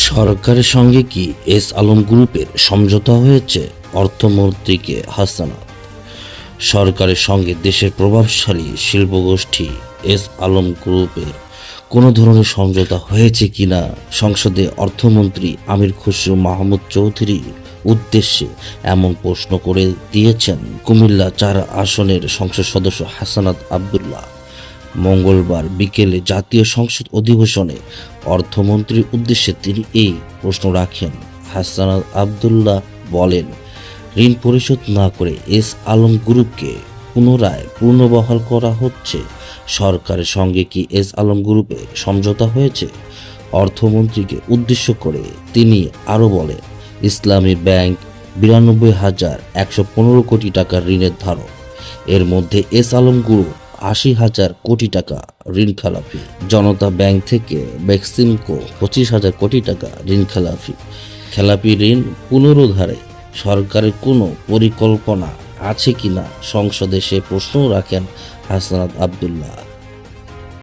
সরকারের সঙ্গে কি এস আলম গ্রুপের সমঝোতা হয়েছে? অর্থমন্ত্রীকে হাসানাত। সরকারের সঙ্গে দেশের প্রভাবশালী শিল্পগোষ্ঠী এস আলম গ্রুপের কোনো ধরনের সমঝোতা হয়েছে কিনা সংসদে অর্থমন্ত্রী আমির খসরু মাহমুদ চৌধুরীর উদ্দেশ্যে এমন প্রশ্ন করে দিয়েছেন কুমিল্লা ৪ আসনের সংসদ সদস্য হাসানাত আব্দুল্লাহ। মঙ্গলবার বিকেলে জাতীয় সংসদ অধিবেশনে অর্থমন্ত্রীর উদ্দেশ্যে তিনি এই প্রশ্ন রাখেন। হাসানাত আব্দুল্লাহ বলেন, ঋণ পরিশোধ না করে এস আলম গ্রুপকে পুনরায় পুনর্বহাল করা হচ্ছে। সরকারের সঙ্গে কি এস আলম গ্রুপে সমঝোতা হয়েছে? অর্থমন্ত্রীকে উদ্দেশ্য করে তিনি আরও বলেন, ইসলামী ব্যাংক ৯২,১১৫ কোটি টাকার ঋণের ধারক। এর মধ্যে এস আলম গ্রুপ ৮০,০০০ কোটি টাকা ঋণ খেলাপি। জনতা ব্যাংক থেকে বেক্সিমকো ২৫,০০০ কোটি টাকা ঋণ খেলাপি। খেলাপি ঋণ পুনরুদ্ধারে সরকারের কোনো পরিকল্পনা আছে কিনা সংসদে সে প্রশ্নও রাখেন হাসানাত আব্দুল্লাহ।